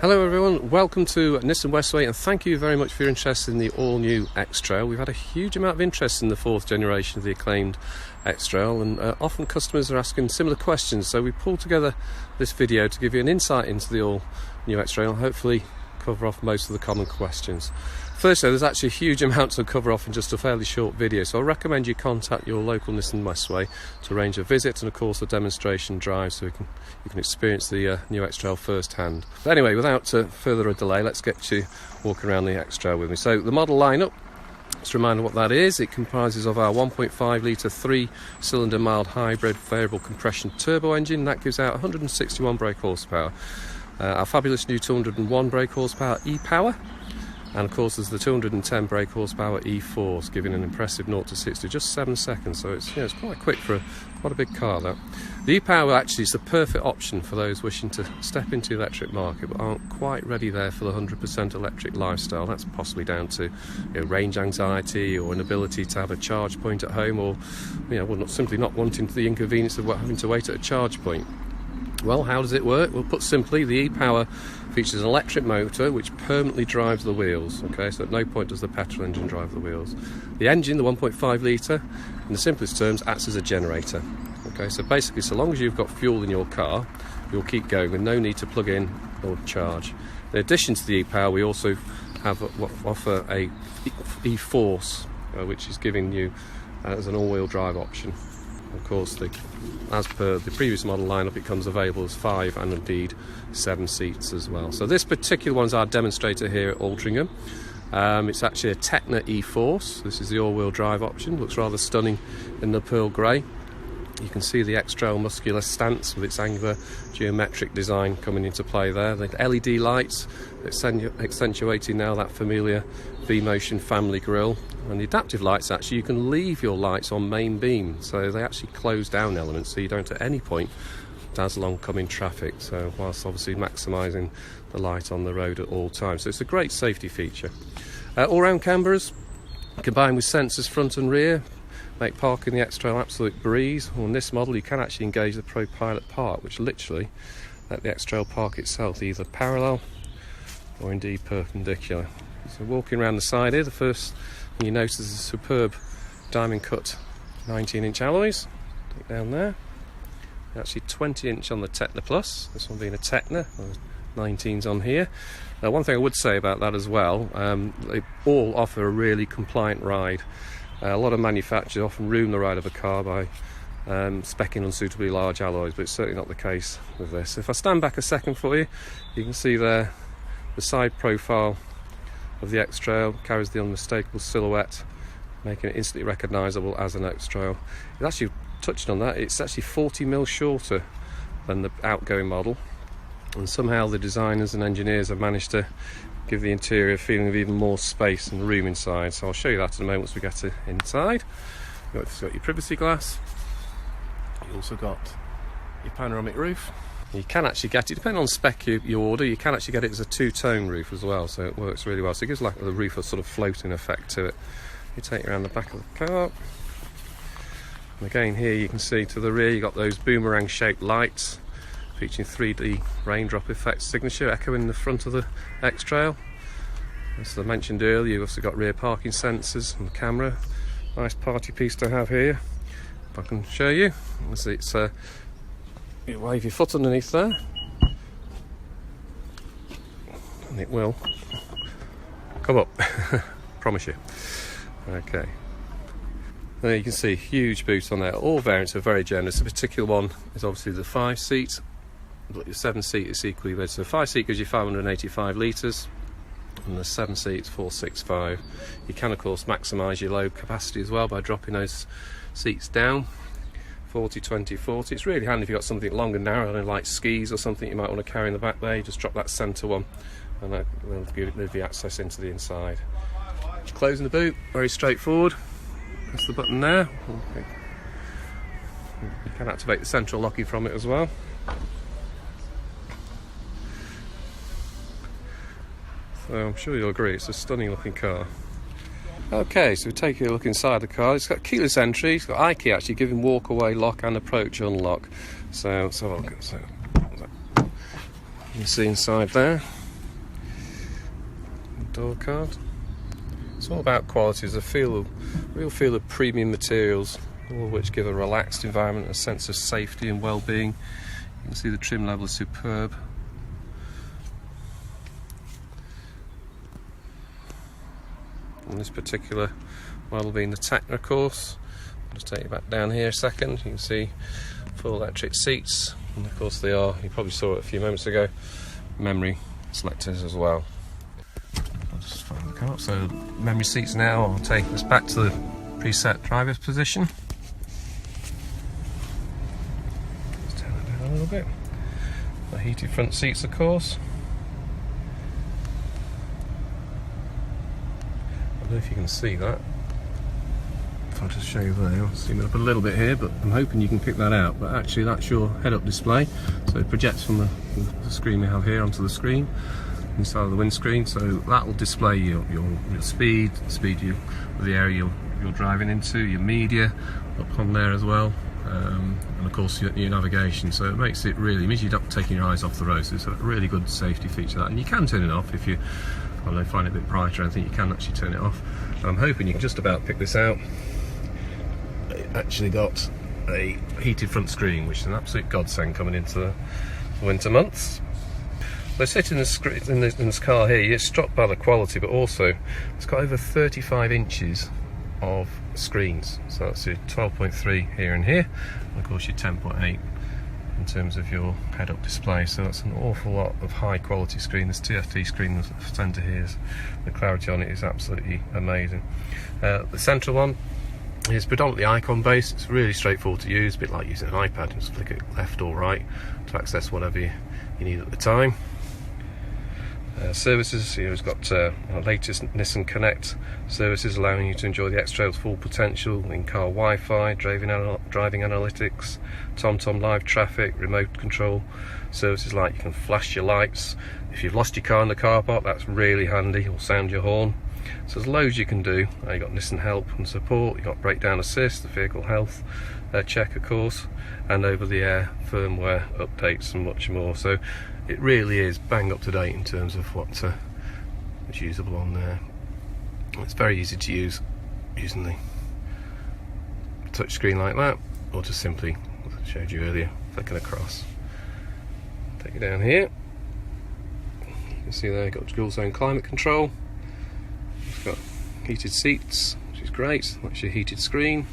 Hello everyone, welcome to Nissan Westway, and thank you very much for your interest in the all-new X-Trail. We've had a huge amount of interest in the fourth generation of the acclaimed X-Trail, and often customers are asking similar questions, so we pulled together this video to give you an insight into the all-new X-Trail and hopefully cover off most of the common questions. Firstly, there's actually a huge amount to cover off in just a fairly short video, so I recommend you contact your local Nissan Westway to arrange a visit and of course a demonstration drive so you can experience the new X-Trail firsthand. But anyway, without further delay, let's get you walking around the X-Trail with me. So the model lineup, just a reminder what that is. It comprises of our 1.5 litre 3-cylinder mild hybrid variable compression turbo engine that gives out 161 brake horsepower. Our fabulous new 201 brake horsepower E-Power, and of course there's the 210 brake horsepower E-4ORCE, giving an impressive 0 to 60 just 7 seconds, so it's quite quick for quite a big car. That the E-Power actually is the perfect option for those wishing to step into the electric market but aren't quite ready there for the 100% electric lifestyle. That's possibly down to range anxiety or inability to have a charge point at home, or simply not wanting the inconvenience of having to wait at a charge point. Well, how does it work? Well, put simply, the E-Power features an electric motor which permanently drives the wheels. Okay, so at no point does the petrol engine drive the wheels. The engine, the 1.5 litre, in the simplest terms, acts as a generator. Okay, so basically, so long as you've got fuel in your car, you'll keep going with no need to plug in or charge. In addition to the E-Power, we also offer a E-4ORCE, which is giving you as an all-wheel drive option. Of course, as per the previous model lineup, it comes available as 5 and indeed 7 seats as well. So this particular one is our demonstrator here at Altrincham. It's actually a Tekna E-4ORCE. This is the all-wheel drive option. Looks rather stunning in the pearl grey. You can see the X-Trail muscular stance with its angular geometric design coming into play there. The LED lights accentuating now that familiar V-Motion family grille, and the adaptive lights, actually you can leave your lights on main beam, so they actually close down elements so you don't at any point dazzle oncoming traffic, so whilst obviously maximising the light on the road at all times. So it's a great safety feature. All-round cameras combined with sensors front and rear make parking the X-Trail an absolute breeze. On this model you can actually engage the Pro Pilot Park, which literally let the X-Trail park itself either parallel or indeed perpendicular. So walking around the side here, the first thing you notice is a superb diamond cut 19-inch alloys. Take down there. Actually 20-inch on the Tekna Plus, this one being a Tekna, 19's on here. Now one thing I would say about that as well, they all offer a really compliant ride. A lot of manufacturers often ruin the ride of a car by speccing unsuitably large alloys, but it's certainly not the case with this. If I stand back a second for you, you can see there the side profile of the X-Trail carries the unmistakable silhouette, making it instantly recognisable as an X-Trail. It's actually, touched on that, it's actually 40mm shorter than the outgoing model, and somehow the designers and engineers have managed to give the interior a feeling of even more space and room inside. So I'll show you that in a moment once we get inside. You've got your privacy glass. You've also got your panoramic roof. You can actually get it, depending on spec you order, you can actually get it as a two-tone roof as well, so it works really well. So it gives like the roof a sort of floating effect to it. You take it around the back of the car. And again here you can see to the rear you've got those boomerang shaped lights featuring 3D raindrop effect signature echoing the front of the X-Trail. As I mentioned earlier, you've also got rear parking sensors and camera. Nice party piece to have here. If I can show you, it's you wave your foot underneath there and it will come up. Promise you. Okay, there you can see huge boot on there. All variants are very generous. The particular one is obviously the 5-seat, but your 7-seat is equally good. So 5-seat gives you 585 litres and the 7-seat is 465. You can of course maximise your load capacity as well by dropping those seats down. 40, 20, 40. It's really handy if you've got something long and narrow, like skis or something you might want to carry in the back there. You just drop that centre one and that will give you access into the inside. Closing the boot, very straightforward. Press the button there. Okay. You can activate the central locking from it as well. So I'm sure you'll agree it's a stunning looking car. Okay, so we're taking a look inside the car. It's got keyless entry, it's got iKey actually giving walk away lock and approach unlock. So you can see inside there. door card. It's all about quality. There's a real feel of premium materials, all of which give a relaxed environment, a sense of safety and well-being. You can see the trim level is superb. And this particular model being the Tekna, of course. I'll just take you back down here a second. You can see full electric seats, and of course they are, you probably saw it a few moments ago, memory selectors as well. I'll just fire the car up. So memory seats now, I'll take us back to the preset driver's position. Let's turn it down a little bit. The heated front seats, of course. I don't know if you can see that. If I just show you there, I'll zoom it up a little bit here, but I'm hoping you can pick that out. But actually that's your head-up display, so it projects from the screen we have here onto the screen inside of the windscreen, so that will display your speed of the area you're driving into, your media up on there as well, and of course your navigation. So it makes it really, means you're not taking your eyes off the road, so it's a really good safety feature, that. And you can turn it off if you, I don't know, find it a bit brighter. I think you can actually turn it off. I'm hoping you can just about pick this out. It actually got a heated front screen, which is an absolute godsend coming into the winter months. So sitting in this car here, you're struck by the quality, but also it's got over 35 inches of screens. So that's your 12.3 here and here, and of course your 10.8 in terms of your head-up display. So that's an awful lot of high quality screen. This TFT screen, the centre here, the clarity on it is absolutely amazing. The central one is predominantly icon based. It's really straightforward to use, a bit like using an iPad. You just flick it left or right to access whatever you need at the time. Services, it's got latest Nissan Connect services, allowing you to enjoy the X-Trail's full potential, in-car Wi-Fi, driving analytics, TomTom live traffic, remote control services like you can flash your lights. If you've lost your car in the car park, that's really handy, or sound your horn. So there's loads you can do. You've got Nissan Help and Support, you've got Breakdown Assist, the vehicle health check, of course, and over-the-air firmware updates and much more. So it really is bang up to date in terms of what's usable on there. It's very easy to use using the touch screen like that, or just simply, as I showed you earlier, flicking across. Take it down here. You can see there you've got dual zone climate control. It's got heated seats, which is great. That's your heated screen.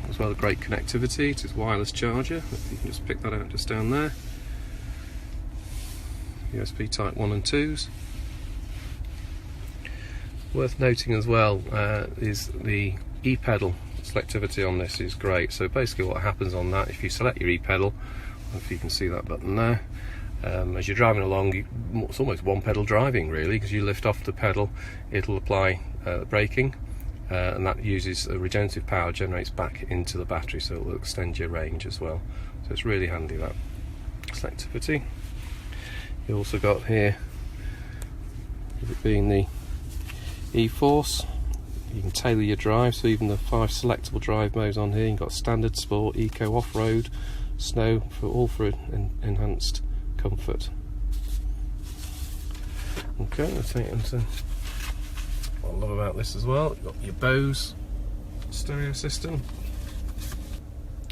As well, great connectivity to its wireless charger. You can just pick that out just down there. USB type 1 and 2s. Worth noting as well is the e-pedal selectivity on this is great. So basically what happens on that, if you select your e-pedal, if you can see that button there, as you're driving along, it's almost one pedal driving really, because you lift off the pedal, it'll apply braking, and that uses regenerative power, generates back into the battery, so it will extend your range as well. So it's really handy, that selectivity. You also got here, with it being the E-4ORCE, you can tailor your drive, so even the 5 selectable drive modes on here. You've got standard, sport, eco, off-road, snow, for enhanced comfort. Okay, let's take it into what I love about this as well. You've got your Bose stereo system.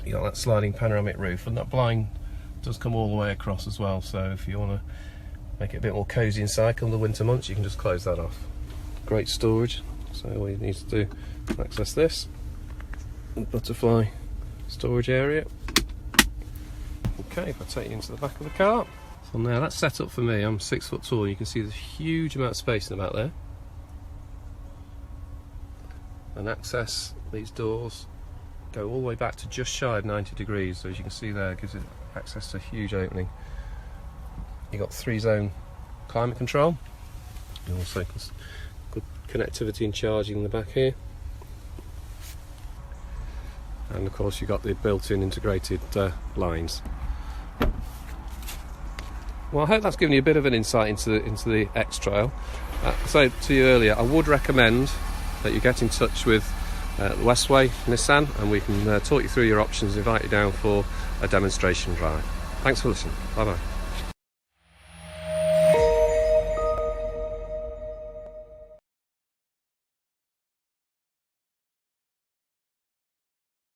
You got that sliding panoramic roof, and that blind does come all the way across as well. So if you want to make it a bit more cosy inside come the winter months, you can just close that off. Great storage. So all you need to do is access this butterfly storage area. Okay, if I take you into the back of the car. So now that's set up for me. I'm 6 foot tall. You can see there's a huge amount of space in the back there. And access these doors go all the way back to just shy of 90 degrees. So as you can see there, it gives it access to a huge opening. You've got 3-zone climate control. You also good connectivity and charging in the back here. And of course you've got the built-in integrated lines. Well, I hope that's given you a bit of an insight into the X-Trail. So to you earlier, I would recommend that you get in touch with Westway Nissan, and we can talk you through your options, invite you down for a demonstration drive. Thanks for listening. Bye bye.